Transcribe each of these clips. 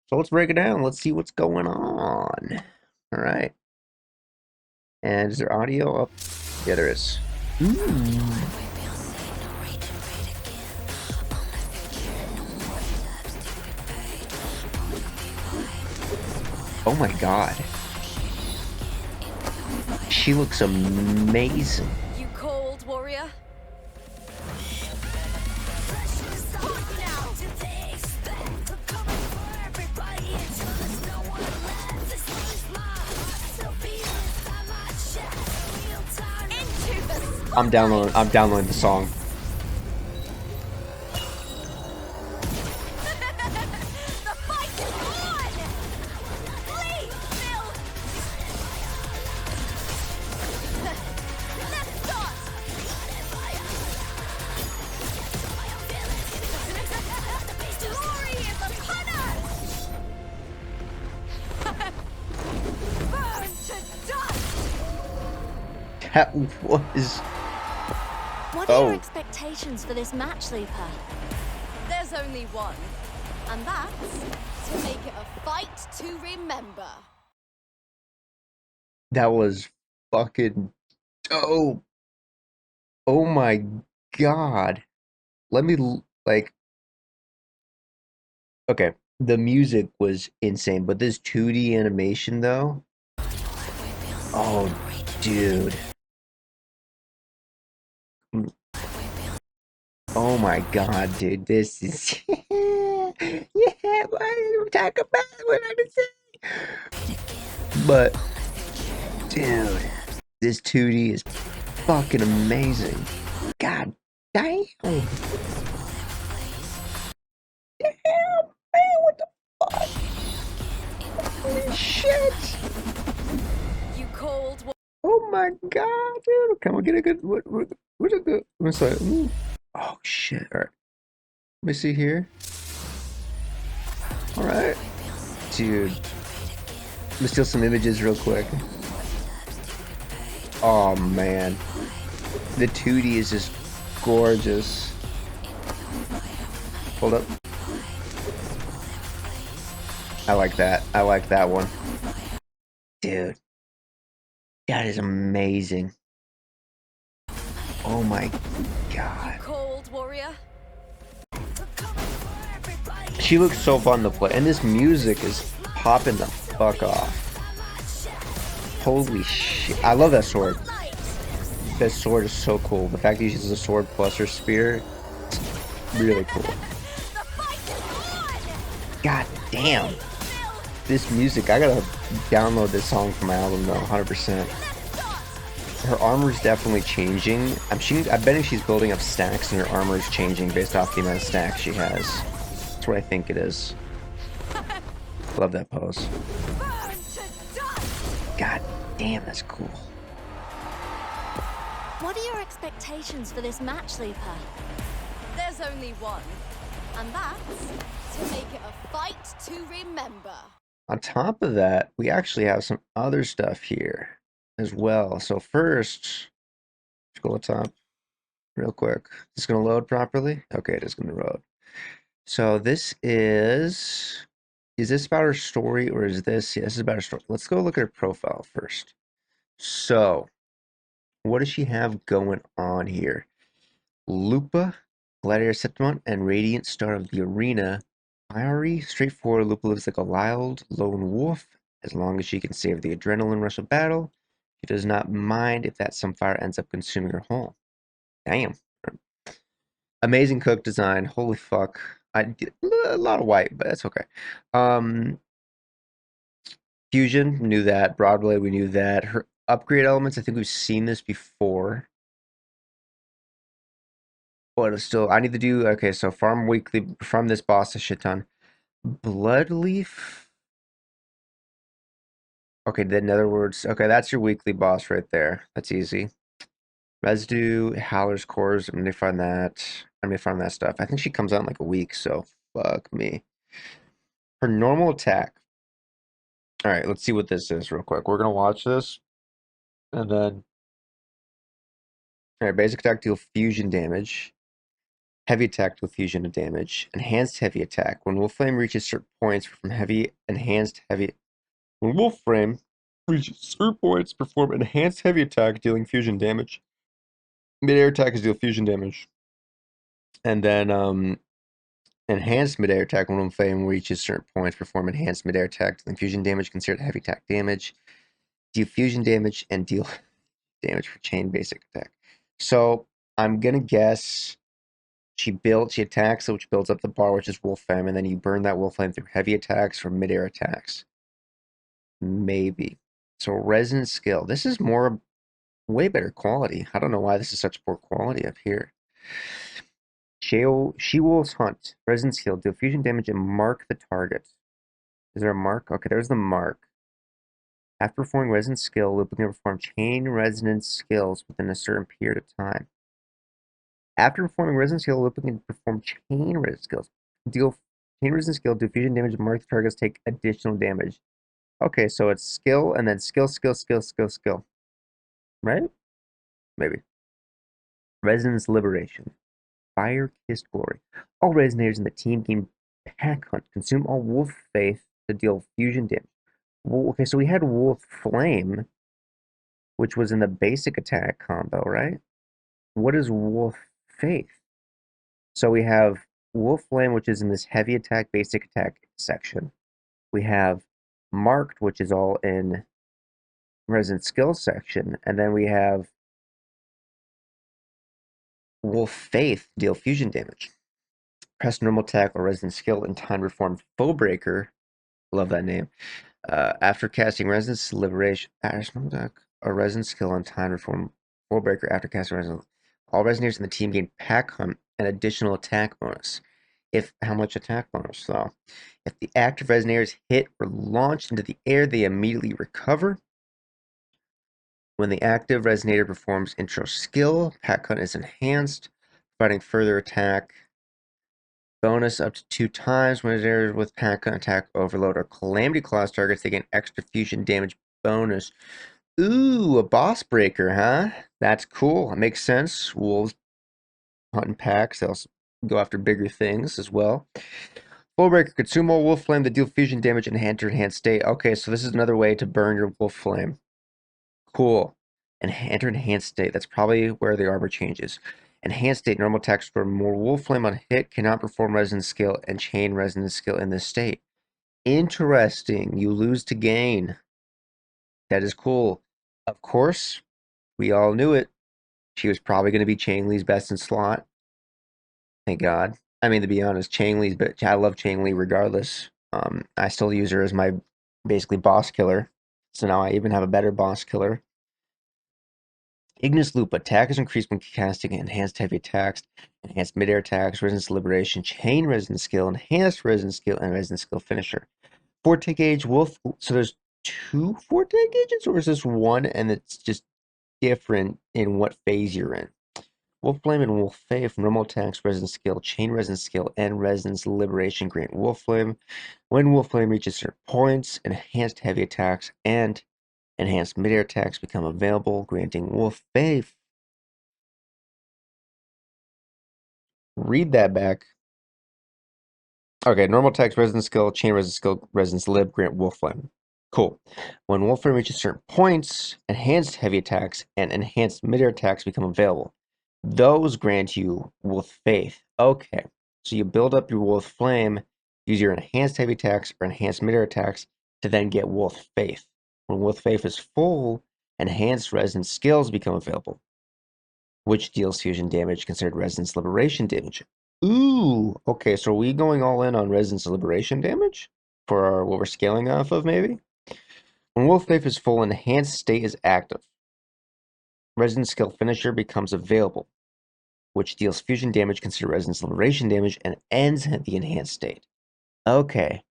So let's break it down. Let's see what's going on. All right. And is there audio up? Yeah, there is. Mm. Oh my God. She looks amazing. You cold, warrior? I'm downloading the song. The fight is on! Please, Phil! Let's start! Glory is upon us! Burn to dust! That was. What are your Oh, expectations for this match, Lupa? There's only one, and that's to make it a fight to remember. that was fucking dope. Oh my God. Let me like. Okay, the music was insane, but this 2D animation though. Oh, dude. Mm, oh my God, dude. This is. Yeah, what are we talking about? What I say? But, dude, this 2D is fucking amazing. God damn. Damn, man, what the fuck? Holy shit. You cold. Oh my God, dude. Can we get a good. What's a good. What's that? Ooh. Oh shit. All right. Let me see here. All right. Dude. Let me steal some images real quick. Oh man. The 2D is just gorgeous. Hold up. I like that. I like that one. Dude, that is amazing. Oh my You God. cold, warrior? She looks so fun to play. And this music is popping the fuck off. Holy shit. I love that sword. That sword is so cool. The fact that she uses a sword plus her spear, really cool. The fight is on! God damn. Please, Phil! This music, I gotta download this song from my album though, 100%. Let's start! Her armor is definitely changing. I'm betting she's building up stacks and her armor is changing based off the amount of stacks she has. That's what I think it is. Love that pose. Burn to dust! God damn, that's cool. What are your expectations for this match, Lupa? There's only one, and that's to make it a fight to remember. On top of that, we actually have some other stuff here as well. So first, let's go up top real quick. Is this gonna load properly? Okay, it is gonna load. So this is this about her story or is this, yeah, this is about her story. Let's go look at her profile first. So, what does she have going on here? Lupa, Gladiator Septimont, and Radiant Star of the Arena. Fiery, straightforward, Lupa lives like a wild lone wolf. As long as she can save the adrenaline rush of battle, she does not mind if that some fire ends up consuming her whole. Damn. Amazing cook design. Holy fuck. I did a lot of white, but that's okay. Um, Fusion, knew that. Broadway, we knew that. Her upgrade elements, I think we've seen this before. But it's still, I need to do, okay, so farm weekly from this boss a shit ton. Bloodleaf. Okay, then in other words, okay, that's your weekly boss right there. That's easy. Residue, Howler's Cores, I'm gonna find that. I'm gonna find that stuff. I think she comes out in like a week, so fuck me. Her normal attack. All right, let's see what this is real quick. We're gonna watch this, and then all right, basic attack deal fusion damage. Heavy attack deal fusion and damage. Enhanced heavy attack. When Wolf Flame reaches certain points from heavy, enhanced heavy. When Wolf Flame reaches certain points, perform enhanced heavy attack, dealing fusion damage. Mid-air attack is deal fusion damage. And then enhanced mid-air attack when Wolf Flame reaches certain points, perform enhanced mid-air attack, dealing fusion damage, considered heavy attack damage. Deal fusion damage and deal damage for chain basic attack. So I'm gonna guess she attacks, which builds up the bar, which is Wolf Flame, and then you burn that Wolf Flame through heavy attacks or mid-air attacks. Maybe. So resonance skill. This is more way better quality. I don't know why this is such poor quality up here. She-Wolf's Hunt. Resonance skill. Deal fusion damage and mark the target. Is there a mark? Okay, there's the mark. After performing resonance skill, Lupa can perform chain resonance skills within a certain period of time. After performing resonance skill, Lupa can perform chain resonance skills. Deal chain resonance skill, do fusion damage, and mark the targets take additional damage. Okay, so it's skill and then skill, skill, skill, skill, skill. Right? Maybe. Resonance Liberation. Fire Kissed Glory. All resonators in the team gain Pack Hunt. Consume all Wolf Faith to deal fusion damage. Okay, so we had Wolf Flame, which was in the basic attack combo, right? What is Wolf Faith? So we have Wolf Flame, which is in this heavy attack, basic attack section. We have Marked, which is all in Resident Skill section. And then we have Wolf Faith, deal fusion damage. Press normal attack or Resident Skill in time to perform Foe Breaker. Love that name. After casting Resonance Liberation, normal attack or Resident Skill on time to perform Foe Breaker after casting Resonance. All resonators in the team gain Pack Hunt and additional attack bonus. How much attack bonus? So, if the active resonators hit or launched into the air, they immediately recover. When the active resonator performs intro skill, Pack Hunt is enhanced, providing further attack bonus up to 2 times. When resonators with Pack Hunt attack overload or Calamity Claws targets, they gain extra fusion damage bonus. Ooh, a boss breaker, huh? That's cool. That makes sense. Wolves hunting packs. They also go after bigger things as well. Flowbreaker, consume all Wolf Flame to deal fusion damage and enter enhanced state. Okay, so this is another way to burn your Wolf Flame. Cool. And enter enhanced state. That's probably where the armor changes. Enhanced state, normal attacks for more Wolf Flame on hit, cannot perform resonance skill and chain resonance skill in this state. Interesting. You lose to gain. That is cool. Of course, we all knew it. She was probably going to be Chang Li's best in slot. Thank God. I mean, to be honest, Chang Li's, but I love Chang Li regardless. I still use her as my basically boss killer. So now I even have a better boss killer. Ignis Loop attack is increased when casting enhanced heavy attacks, enhanced midair attacks, resonance liberation, chain resonance skill, enhanced resonance skill, and resonance skill finisher. Forte gauge wolf. So there's 2 Forte gauges, or is this one and it's just different in what phase you're in? Wolf Flame and Wolf Faith, normal attacks, resonance skill, chain resonance skill, and resonance liberation grant Wolf Flame. When Wolf Flame reaches certain points, enhanced heavy attacks and enhanced midair attacks become available, granting Wolf Faith. Read that back. Okay, normal attacks, resonance skill, chain resonance skill, resonance lib, grant Wolf Flame. Cool. When Wolf Flame reaches certain points, enhanced heavy attacks and enhanced midair attacks become available. Those grant you Wolf Faith. Okay, so you build up your Wolf Flame, use your enhanced heavy attacks or enhanced midair attacks to then get Wolf Faith. When Wolf Faith is full, enhanced resonance skills become available, which deals fusion damage considered resonance liberation damage. Ooh, okay, so are we going all in on resonance liberation damage for what we're scaling off of, maybe? When Wolf Faith is full, enhanced state is active. Resonance skill finisher becomes available, which deals fusion damage considered resonance liberation damage and ends the enhanced state. Okay,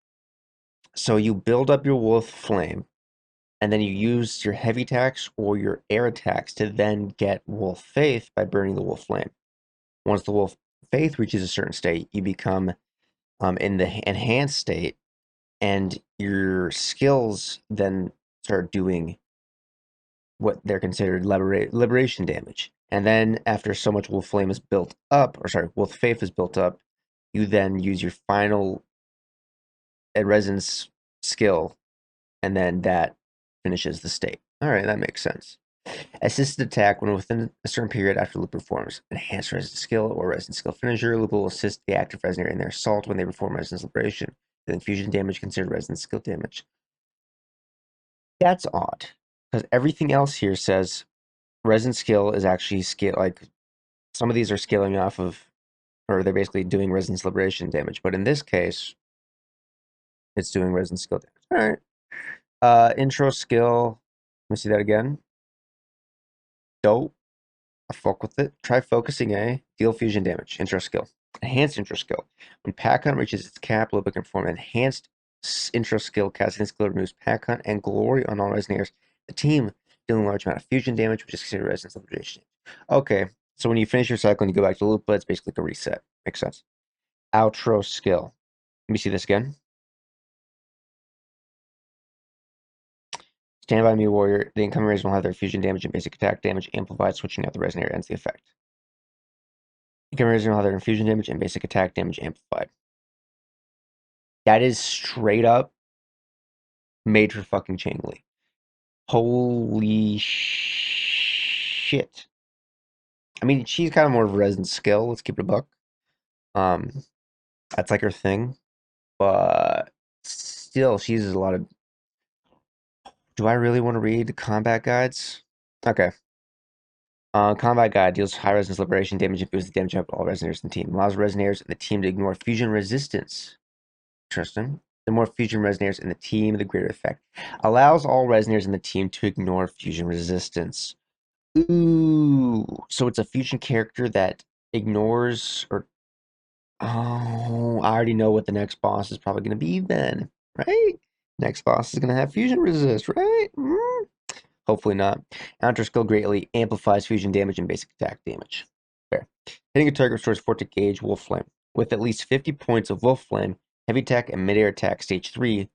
so you build up your Wolf Flame, and then you use your heavy attacks or your air attacks to then get Wolf Faith by burning the Wolf Flame. Once the Wolf Faith reaches a certain state, you become in the enhanced state, and your skills then start doing what they're considered liberation damage. And then after so much Wolf Flame is built up, or sorry, Wolf Faith is built up, you then use your final Resonance skill, and then that finishes the state. All right, that makes sense. Assisted attack when within a certain period after Lupa performs. Enhanced Resonance skill or Resonance skill finisher. Lupa will assist the active Resonator in their assault when they perform Resonance Liberation. The infusion damage considered Resonance skill damage. That's odd, because everything else here says Resonance skill is actually scale. Like some of these are scaling off of, or they're basically doing Resonance Liberation damage. But in this case, it's doing Resonance skill damage. All right. Intro skill. Let me see that again. Dope. I fuck with it. Try focusing A. Deal fusion damage. Intro skill. Enhanced intro skill. When pack hunt reaches its cap, Lupa can perform enhanced intro skill. Casting skill removes pack hunt and glory on all resonators. The team dealing a large amount of fusion damage, which is considered resonance liberation. Okay, so when you finish your cycle and you go back to Lupa, it's basically like a reset. Makes sense. Outro skill. Let me see this again. Stand by me, warrior. The incoming rays will have their fusion damage and basic attack damage amplified, switching out the resonator ends the effect. Incoming rays will have their infusion damage and basic attack damage amplified. That is straight up made for fucking Changli. Holy shit. I mean, she's kind of more of a resin skill. Let's keep it a buck. Um, that's like her thing, but still, she uses a lot of. Do I really want to read the combat guides? Okay. Combat guide deals high resonance liberation damage and boosts the damage of all resonators in the team. Allows resonators in the team to ignore fusion resistance. Interesting. The more fusion resonators in the team, the greater effect. Allows all resonators in the team to ignore fusion resistance. Ooh, so it's a fusion character that ignores or oh, I already know what the next boss is probably going to be then, right? Next boss is going to have fusion resist, right? Hopefully not. Counter skill greatly amplifies fusion damage and basic attack damage. Fair. Hitting a target restores Fortic Gauge Wolf Flame. With at least 50 points of Wolf Flame, heavy attack and mid-air attack stage 3.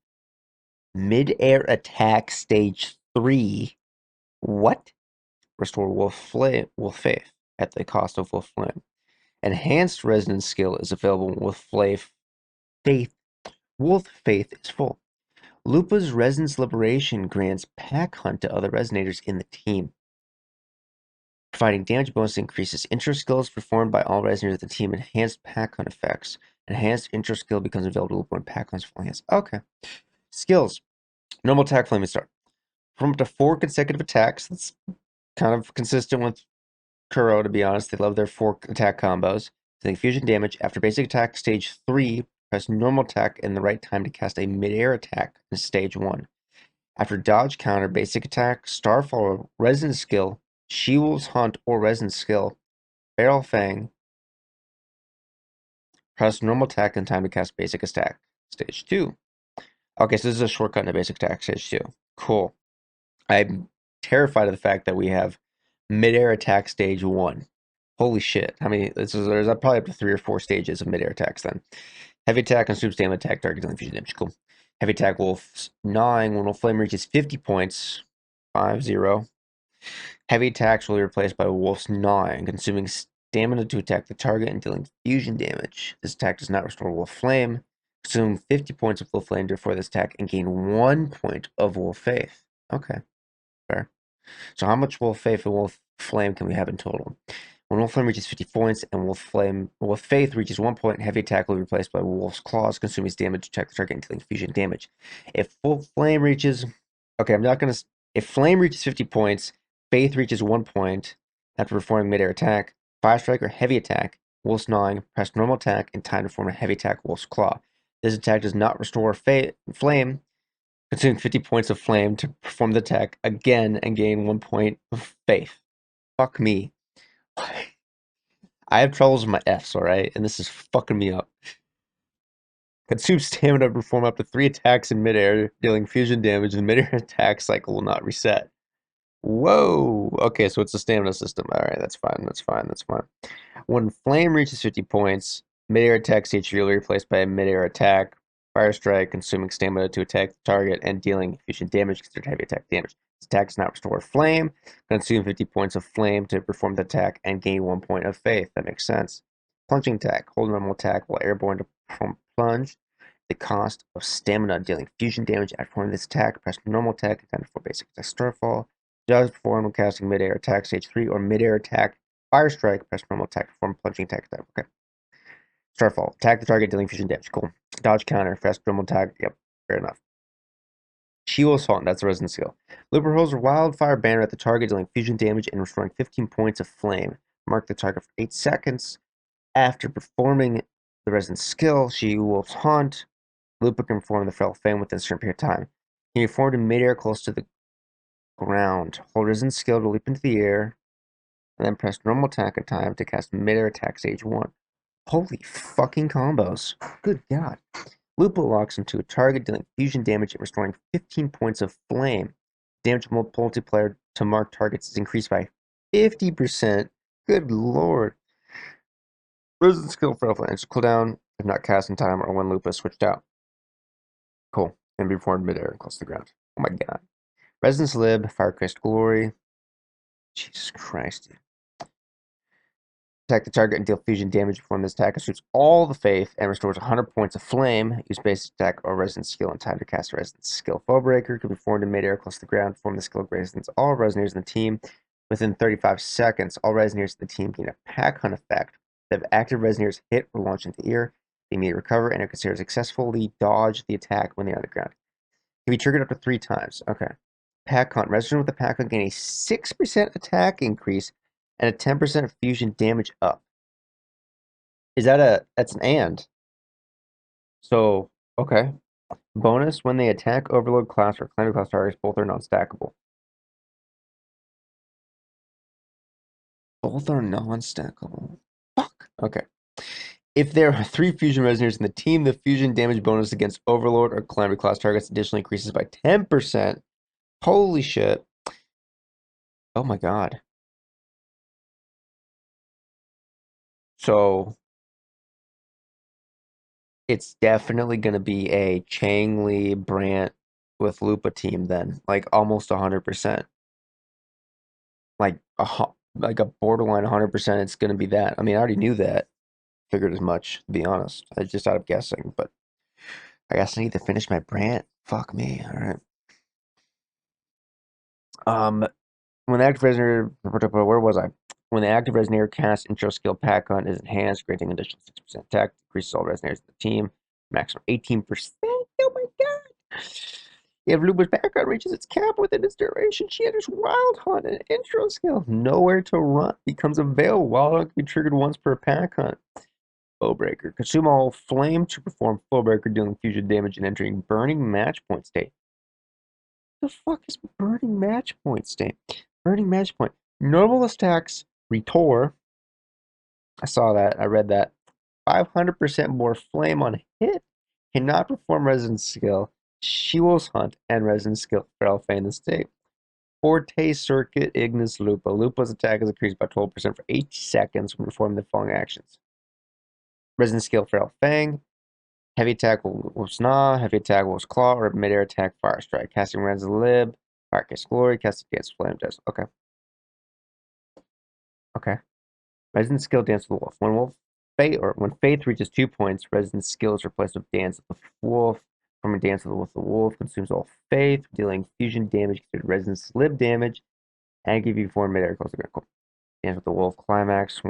Mid-air attack stage 3? What? Restore Wolf Faith at the cost of Wolf Flame. Enhanced resonance skill is available with Faith. Wolf Faith is full. Lupa's resonance liberation grants pack hunt to other resonators in the team. Providing damage bonus increases intro skills performed by all resonators of the team. Enhanced pack hunt effects. Enhanced intro skill becomes available to Lupa when pack hunts full enhanced. Okay. Skills. Normal attack flame start. From up to 4 consecutive attacks. That's kind of consistent with Kuro, to be honest. They love their 4 attack combos. Dealing fusion damage. After basic attack stage 3, press normal attack in the right time to cast a mid-air attack in stage 1. After dodge counter, basic attack, Starfall, resonance skill, She-Wolf's Hunt or resonance skill, Barrel Fang, press normal attack in time to cast basic attack stage 2. Okay, so this is a shortcut into basic attack stage 2. Cool. I'm terrified of the fact that we have mid-air attack stage 1. Holy shit. How many? There's probably up to 3 or 4 stages of mid-air attacks then. Heavy attack consumes stamina attack, target dealing fusion damage. Cool. Heavy attack Wolf's gnawing when Wolf Flame reaches 50 points. 5-0. Heavy attacks will be replaced by Wolf's gnawing, consuming stamina to attack the target and dealing fusion damage. This attack does not restore Wolf Flame. Consume 50 points of Wolf Flame before this attack and gain 1 point of Wolf Faith. Okay, fair. So how much Wolf Faith and Wolf Flame can we have in total? When Wolf Flame reaches 50 points and Wolf Faith reaches 1 point, heavy attack will be replaced by Wolf's Claws, consuming damage to attack the target and dealing fusion damage. If Wolf Flame reaches, okay, I'm not gonna. If Flame reaches 50 points, Faith reaches 1 point after performing mid-air attack, Fire Strike or Heavy Attack, Wolf's Gnawing, press normal attack in time to perform a Heavy Attack, Wolf's Claw. This attack does not restore Flame, consuming 50 points of Flame to perform the attack again and gain 1 point of Faith. Fuck me. I have troubles with my Fs, alright? And this is fucking me up. Consume stamina to perform up to 3 attacks in midair, dealing fusion damage. The midair attack cycle will not reset. Whoa! Okay, so it's a stamina system. Alright, that's fine, that's fine, that's fine. When Flame reaches 50 points, midair attack stage 3 will be replaced by a midair attack. Fire Strike, consuming stamina to attack the target and dealing fusion damage considered heavy attack damage. This attack does not restore flame. Consume 50 points of flame to perform the attack and gain 1 point of faith. That makes sense. Plunging attack. Hold normal attack while airborne to perform plunge. The cost of stamina dealing fusion damage after performing this attack. Press normal attack accounted for basic attack Starfall. Does perform when casting midair attack stage 3 or midair attack Fire Strike. Press normal attack perform plunging attack. Okay. Starfall. Attack the target dealing fusion damage. Cool. Dodge counter. Fast normal attack. Yep. Fair enough. Shield Assault. That's the resident skill. Lupa hurls a wildfire banner at the target dealing fusion damage and restoring 15 points of flame. Mark the target for 8 seconds. After performing the resident skill, she Wolf's Haunt. Lupa can perform the Feral Fang within a certain period of time. Can be formed in midair close to the ground. Hold resident skill to leap into the air, and then press normal attack at time to cast midair attack stage 1. Holy fucking combos. Good god. Lupa locks into a target dealing fusion damage and restoring 15 points of flame. Damage multiplier to marked targets is increased by 50%. Good lord. Resident skill for Elflands. Cooldown if not cast in time or when Lupa is switched out. Cool. Can be performed midair and close to the ground. Oh my god. Residence Lib, Firecrest Glory. Jesus Christ, dude. Attack the target and deal fusion damage before this attack. Assumes all the faith and restores 100 points of flame. Use basic attack or resident skill in time to cast a resident skill. Foebreaker can be formed in midair close to the ground. Perform the skill resistance all resonators in the team within 35 seconds. All resonators in the team gain a pack hunt effect. If active resonators hit or launch into the air, they immediately recover and are considered successfully dodge the attack when they are on the ground. Can be triggered up to 3 times. Okay. Pack hunt. Resonators with the pack hunt gain a 6% attack increase and a 10% fusion damage up. Is that that's an and. So, okay. Bonus, when they attack Overload class or Calamity class targets, both are non-stackable. Both are non-stackable. Fuck. Okay. If there are 3 fusion resonators in the team, the fusion damage bonus against Overlord or Calamity class targets additionally increases by 10%. Holy shit. Oh my god. So it's definitely going to be a Chang Li Brant with Lupa team then, like almost 100%. Like a borderline 100%. It's going to be that. I mean, I already knew that, figured as much. To be honest, I just out of guessing, but I guess I need to finish my Brant. Fuck me. All right. When the active resonator, where was I? When the active resonator casts intro skill pack hunt is enhanced, granting an additional 6% attack, decreases all resonators in the team, maximum 18%. Oh my god! If Lupa's pack hunt reaches its cap within its duration, she enters Wild Hunt and intro skill. Nowhere to Run becomes available. Wild Hunt can be triggered once per pack hunt. Flowbreaker. Consume all flame to perform Flowbreaker, dealing fusion damage and entering Burning Match Point state. The fuck is Burning Match Point state? Burning Match Point. Normal attacks, Retore. I saw that. I read that. 500% more flame on hit. Cannot perform Resident Skill. She-Wolf's Hunt and Resident Skill for Alpha in the state. Forte Circuit Ignis Lupa. Lupa's attack is increased by 12% for 8 seconds when performing the following actions. Resident Skill for Fang. Heavy attack will Sna, heavy attack will Claw, or midair attack Fire Strike. Casting Resident Lib, Firecast Glory, casting Dance Flame Dust. Okay. Okay. Resident skill Dance with the Wolf. When Faith reaches 2 points, Resident skill is replaced with Dance with the Wolf. From a Dance with the Wolf consumes all Faith, dealing fusion damage considered Resident Slib damage, and give you 4 midair close to the ground. Dance with the Wolf climax.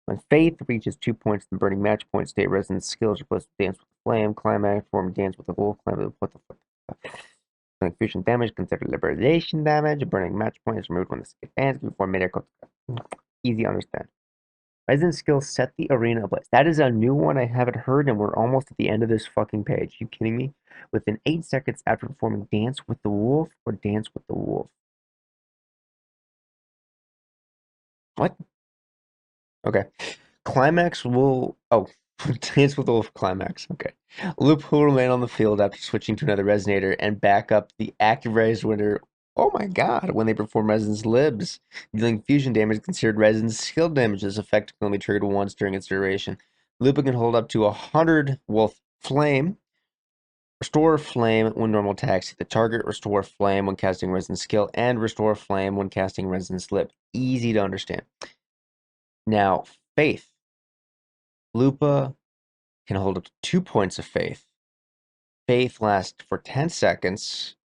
When Faith reaches 2 points, the Burning Match Point state, Resident skill is replaced with Dance with the Flame climax. Form Dance with the Wolf climax. What the fuck? Fusion damage considered liberation damage. A Burning Match Point is removed when the skill ends before midair close to the ground. Easy to understand. Resident skill set the arena ablaze. That is a new one I haven't heard, and we're almost at the end of this fucking page. You kidding me? Within 8 seconds after performing Dance with the Wolf or Dance with the Wolf. What? Okay. Climax will. Oh, Dance with the Wolf climax. Okay. Loop will remain on the field after switching to another resonator and back up the active resonator. Oh my god, when they perform Resonance Libs. Dealing fusion damage considered Resonance skill damage. This effect can only be triggered once during its duration. Lupa can hold up to 100 Wolf Flame. Restore flame when normal attacks hit the target. Restore flame when casting Resident Skill. And restore flame when casting Resident Slip. Easy to understand. Now, Faith. Lupa can hold up to 2 points of Faith. Faith lasts for 10 seconds.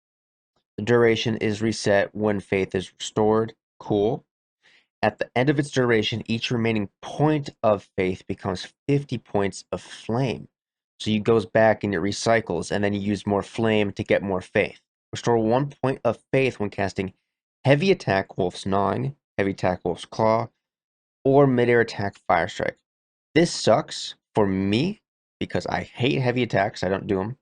The duration is reset when Faith is restored. Cool. At the end of its duration, each remaining point of Faith becomes 50 points of Flame. So it goes back and it recycles, and then you use more Flame to get more Faith. Restore 1 point of Faith when casting Heavy Attack Wolf's Gnawing, Heavy Attack Wolf's Claw, or Midair Attack Fire Strike. This sucks for me because I hate heavy attacks, I don't do them.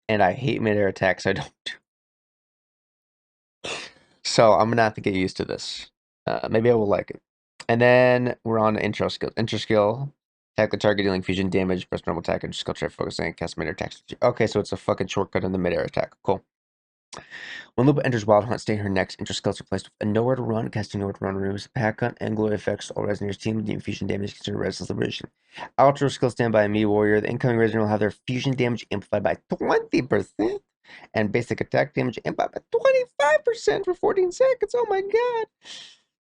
And I hate midair attacks, I don't do. So I'm gonna have to get used to this. Maybe I will like it. And then we're on intro skill. Intro skill. Attack the target dealing fusion damage. Press normal attack and skill try focusing. Cast midair attacks. Okay, so it's a fucking shortcut in the midair attack. Cool. When Lupa enters Wild Hunt, stay her next. Intro skill is replaced with a Nowhere to Run. Casting Nowhere to Run removes Pack Hunt and Glory effects. All Resonators team deem fusion damage considered Resonance Liberation. Outro skill stand by a me warrior. The incoming Resonator will have their fusion damage amplified by 20%. And basic attack damage amplified by 25% for 14 seconds. Oh my god.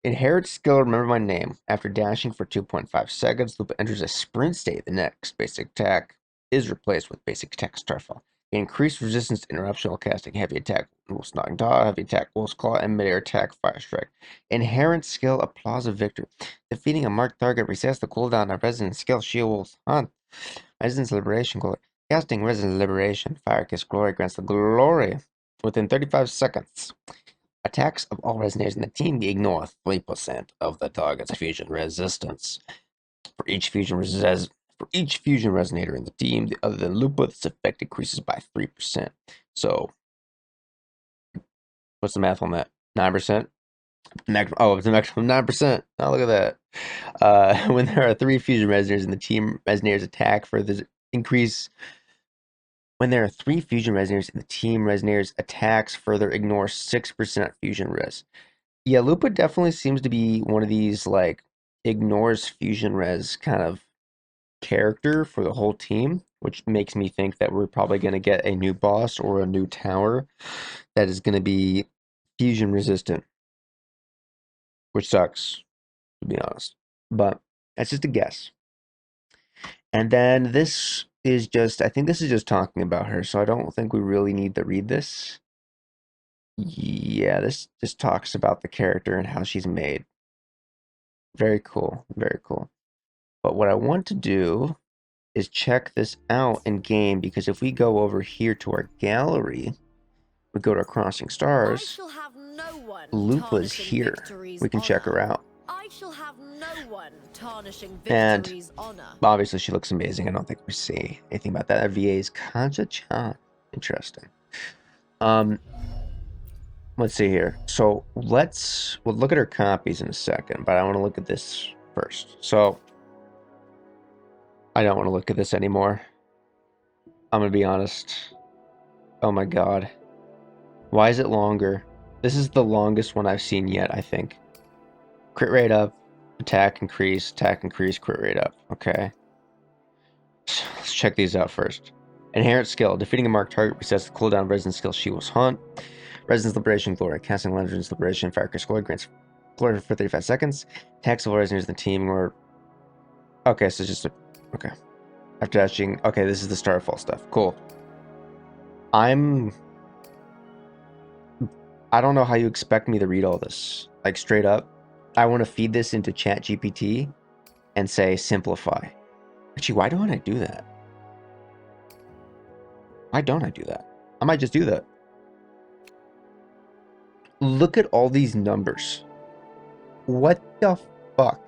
Inherit skill, remember my name. After dashing for 2.5 seconds, Lupa enters a sprint state. The next basic attack is replaced with basic attack Starfall. Increased resistance to interruption while casting heavy attack, Wolf's Knocking Dog, heavy attack, Wolf's Claw, and midair attack, Fire Strike. Inherent skill, Applause of Victory. Defeating a marked target resets the cooldown of Resident Skill, Shield Wolf's Hunt. Residence Liberation Glory. Casting Resident Liberation, Fire Kiss Glory grants the glory within 35 seconds. Attacks of all resonators in the team ignore 3% of the target's fusion resistance. For each fusion resonator in the team, other than Lupa, this effect increases by 3%. So, what's the math on that? 9%? Oh, it's a maximum 9%. Oh, look at that. When there are 3 fusion resonators in the team, resonators attack for the increase. When there are 3 fusion resonators in the team, resonators attacks further ignore 6% fusion res. Yeah, Lupa definitely seems to be one of these, like, ignores fusion res kind of character for the whole team, which makes me think that we're probably going to get a new boss or a new tower that is going to be fusion resistant, which sucks, to be honest. But that's just a guess. And then this is just, I think this is just talking about her, so I don't think we really need to read this. Yeah, this just talks about the character and how she's made. Very cool, very cool. But what I want to do is check this out in game, because if we go over here to our gallery, we go to Crossing I Stars, shall have no one Lupa's tarnishing here. victory's We can check her honor. out. I shall have no one tarnishing And victory's honor. obviously she looks amazing. I don't think we see anything about that. That VA is Concha-chan. Interesting. Let's see here. So we'll look at her copies in a second, but I want to look at this first. So I don't want to look at this anymore. I'm gonna be honest. Oh my god. Why is it longer? This is the longest one I've seen yet, I think. Crit rate up, attack increase, crit rate up. Okay. Let's check these out first. Inherent skill. Defeating a marked target resets the cooldown of Resident Skill She-Wolf's Hunt. Residence Liberation Glory. Casting Legend's Liberation Fire Curse Glory grants glory for 35 seconds. Attacks of all resonators in the team or... Okay, so just a... Okay. After dashing... Okay, this is the Starfall stuff. Cool. I don't know how you expect me to read all this. Like, straight up. I want to feed this into ChatGPT and say, simplify. Actually, why don't I do that? Why don't I do that? I might just do that. Look at all these numbers. What the fuck?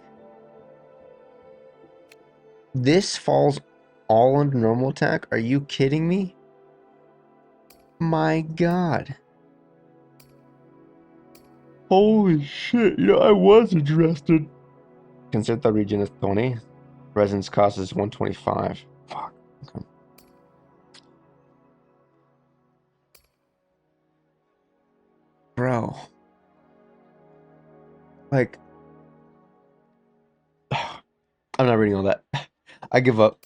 This falls all under normal attack? Are you kidding me? My god. Holy shit, yeah, I was interested. Consider the region as 20. Residence cost is 125. Fuck. Okay. Bro. Like, I'm not reading all that. I give up.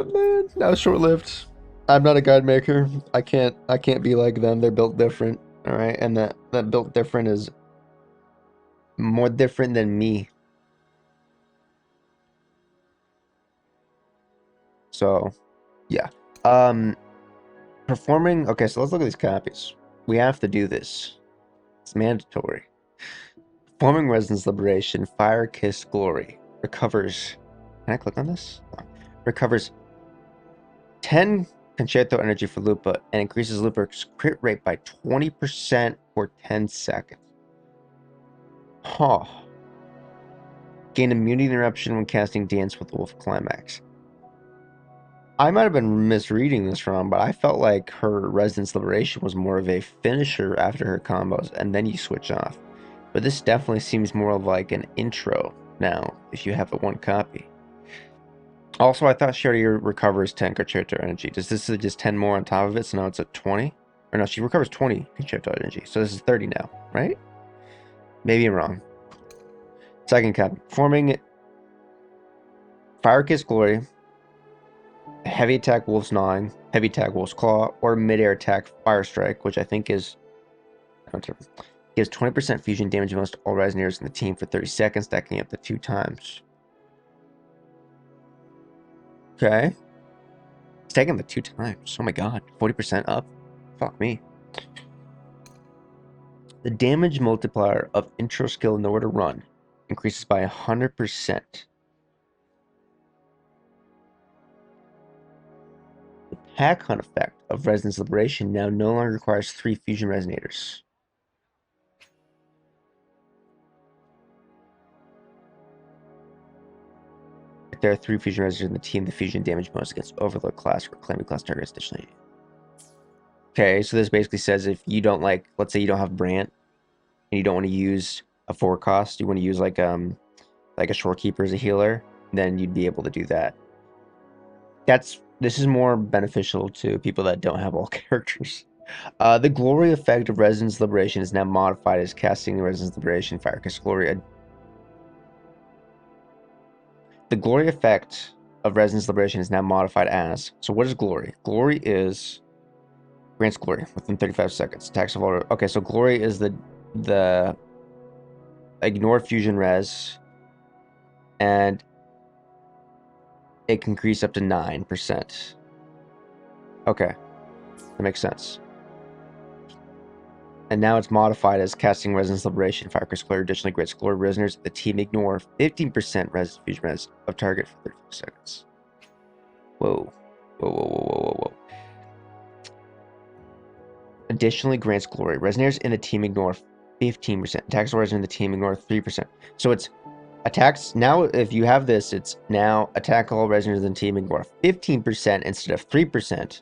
Man, that was short-lived. I'm not a guide maker. I can't be like them. They're built different. All right, and that built different is more different than me. So, yeah. Performing. Okay, so let's look at these copies. We have to do this. It's mandatory. Performing Resonance Liberation, Fire Kiss Glory recovers. Can I click on this? Recovers 10 concerto energy for Lupa and increases Lupa's crit rate by 20% for 10 seconds. Huh. Gain immunity interruption when casting Dance with the Wolf Climax. I might have been misreading this wrong, but I felt like her Resonance Liberation was more of a finisher after her combos, and then you switch off. But this definitely seems more of like an intro now, if you have a one copy. Also, I thought she already recovers 10 concerto energy. Does this is just 10 more on top of it, so now it's at 20? Or no, she recovers 20 concerto energy, so this is 30 now, right? Maybe I'm wrong. Second copy. Forming Fire Kiss Glory, Heavy Attack Wolf's Gnawing, Heavy Attack Wolf's Claw, or Mid-Air Attack Fire Strike, which I think is... gives 20% fusion damage bonus to all Resonators in the team for 30 seconds, stacking up to 2 times. Okay. Stacking up to 2 times. Oh my god. 40% up? Fuck me. The damage multiplier of intro skill Nowhere to Run increases by 100%. The pack hunt effect of Resonance Liberation now no longer requires 3 fusion resonators. If there are 3 fusion resonators in the team, the fusion damage bonus against Overload class or Calamity class targets additionally. Okay, so this basically says if you don't like, let's say you don't have Brant and you don't want to use a 4 cost, you want to use like a Shorekeeper as a healer, then you'd be able to do that. This is more beneficial to people that don't have all characters. The glory effect of Resonance Liberation is now modified as casting Resonance Liberation Fire Kiss Glory. The glory effect of Resonance Liberation is now modified as. So what is glory? Glory is grants glory within 35 seconds. Attacks of all. Okay, so glory is the ignore fusion res, and it can increase up to 9%. Okay, that makes sense. And now it's modified as casting Resonance Liberation, Fire Kiss Glory. Additionally, grants glory resonators. The team ignore 15% res fusion res of target for 35 seconds. Whoa. Whoa, whoa, whoa, whoa, whoa, whoa. Additionally, grants glory. Resonators in the team ignore 15%. Attacks of resonators in the team ignore 3%. So it's attacks. Now, if you have this, it's now attack all resonators in the team ignore 15% instead of 3%.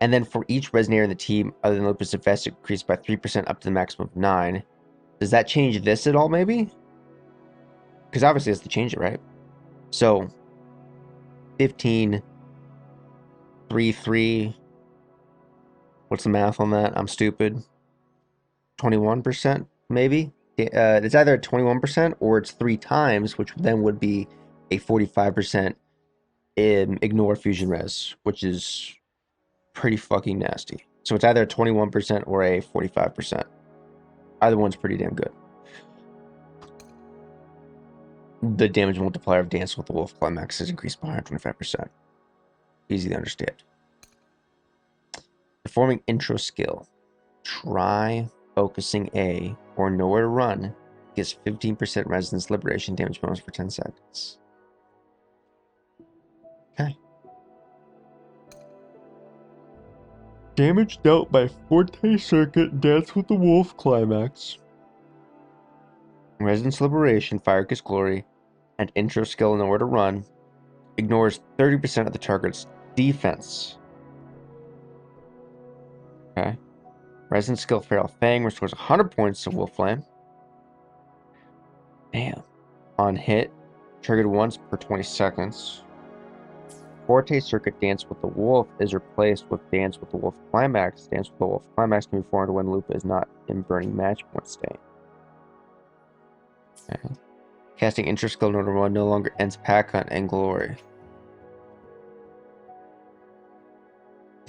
And then for each resonator in the team, other than Lupus Infest, it increased by 3% up to the maximum of 9. Does that change this at all, maybe? Because obviously it has to change it, right? So, 15, 3, 3. What's the math on that? I'm stupid. 21%, maybe? It's either 21% or it's 3 times, which then would be a 45% ignore fusion res, which is pretty fucking nasty. So it's either a 21% or a 45%. Either one's pretty damn good. The damage multiplier of Dance with the Wolf Climax is increased by 125%. Easy to understand. Performing intro skill. Try focusing A or Nowhere to Run gives 15% resonance liberation damage bonus for 10 seconds. Okay. Damage dealt by Forte Circuit Dance with the Wolf Climax. Resonance Liberation, Fire Kiss Glory, and intro skill Nowhere to Run ignores 30% of the target's defense. Okay. Resonance skill Feral Fang restores 100 points to Wolf Flame. Damn. On hit, triggered once per 20 seconds. Forte Circuit Dance with the Wolf is replaced with Dance with the Wolf Climax. Dance with the Wolf Climax can be formed when Lupa is not in burning match point state. Okay. Casting intro skill Nowhere to Run no longer ends Pack Hunt and Glory.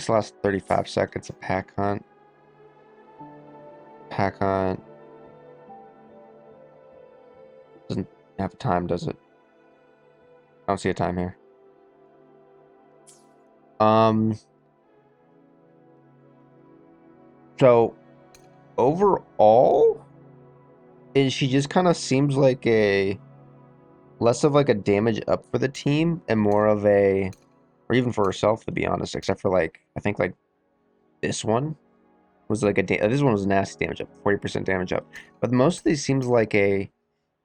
This lasts 35 seconds. A pack hunt. Pack hunt. Doesn't have a time, does it? I don't see a time here. So overall, she just kind of seems like a less of like a damage up for the team and more of a, or even for herself to be honest, except for like I think like this one was like this one was nasty damage up, 40% damage up. But most of these seems like a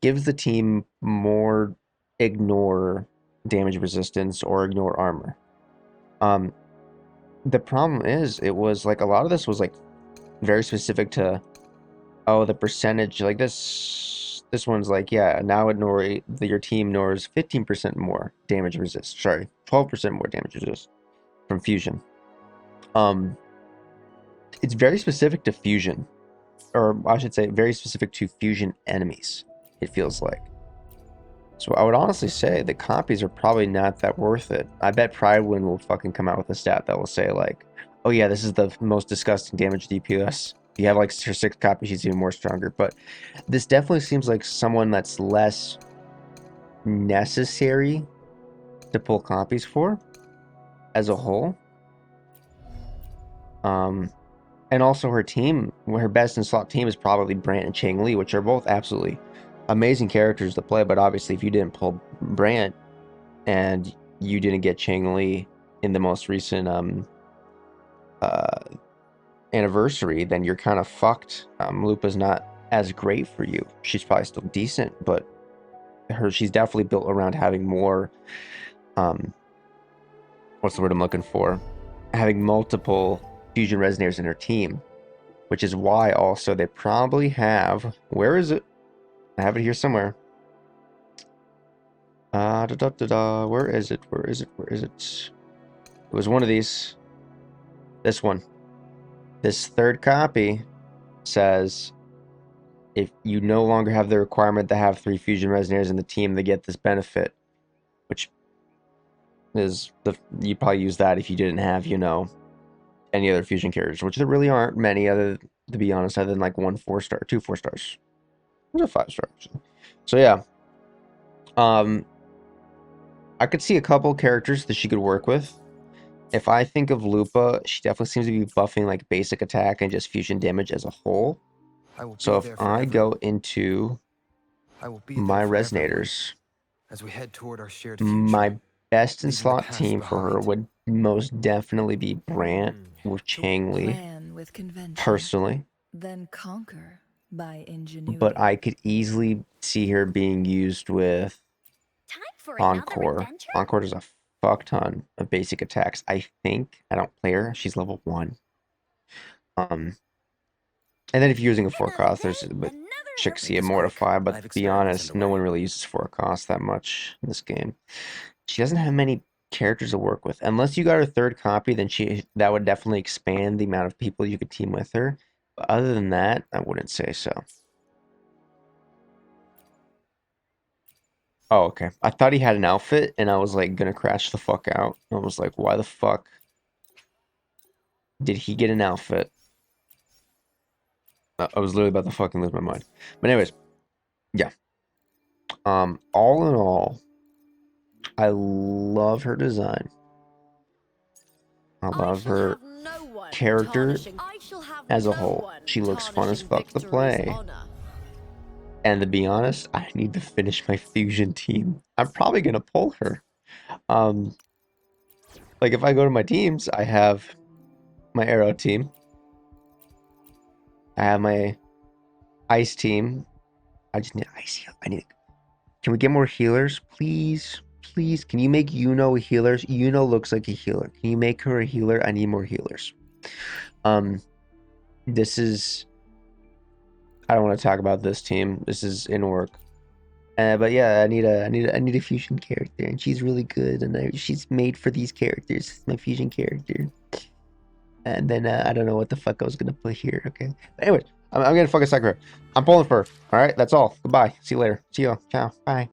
gives the team more ignore damage resistance or ignore armor. The problem is it was like a lot of this was like very specific to the percentage like this one's like now your team ignores 15% more damage resist, sorry, 12% more damage resist from fusion. It's very specific to fusion, or I should say very specific to fusion enemies, it feels like. So I would honestly say the copies are probably not that worth it. I bet Pridewind will fucking come out with a stat that will say like, oh yeah, this is the most disgusting damage DPS. If you have like her 6 copies, she's even more stronger. But this definitely seems like someone that's less necessary to pull copies for as a whole. And also her team, her best in slot team is probably Brant and Chang Li, which are both absolutely amazing characters to play. But obviously, if you didn't pull Brant and you didn't get Chang Li in the most recent anniversary, then you're kind of fucked. Lupa's not as great for you. She's probably still decent, but she's definitely built around having more what's the word I'm looking for? Having multiple fusion resonators in her team, which is why also they probably have, where is it? I have it here somewhere. Where is it? Where is it? Where is it? It was one of these. This one. This third copy says if you no longer have the requirement to have 3 fusion resonators in the team, they get this benefit, which is you probably use that if you didn't have, any other fusion characters, which there really aren't many other, to be honest, other than like 1 4-star, 2 4-stars. There's a 5-star actually. So yeah. I could see a couple characters that she could work with. If I think of Lupa, she definitely seems to be buffing like basic attack and just fusion damage as a whole. So if I go into my resonators, as we head toward our shared future, my best in slot team for her would most definitely be Brant with Chang Li, personally. Then conquer by ingenuity. But I could easily see her being used with Time for Encore. another adventure? Encore does a fuck ton of basic attacks. I think. I don't play her. She's level 1. And then if you're using a 4 cost, there's Trixie and Mortify, but to be honest, no one really uses 4 cost that much in this game. She doesn't have many characters to work with. Unless you got her 3rd copy, then that would definitely expand the amount of people you could team with her. But other than that, I wouldn't say so. Oh, okay. I thought he had an outfit, and I was like gonna crash the fuck out. I was like, why the fuck did he get an outfit? I was literally about to fucking lose my mind. But anyways, yeah. All in all, I love her design. I love her character as a whole. She looks fun as fuck to play. And to be honest, I need to finish my fusion team. I'm probably gonna pull her. Like if I go to my teams, I have my arrow team. I have my ice team. I just need ice heal. Can we get more healers, please? Please, can you make Yuno healers? Yuno looks like a healer. Can you make her a healer? I need more healers. This is. I don't want to talk about this team. This is in work. But yeah, I need a fusion character, and she's really good, and she's made for these characters. My fusion character. And then I don't know what the fuck I was gonna put here. Okay. But anyways, I'm gonna fucking suck her. I'm pulling for her. All right, that's all. Goodbye. See you later. See you. Ciao. Bye.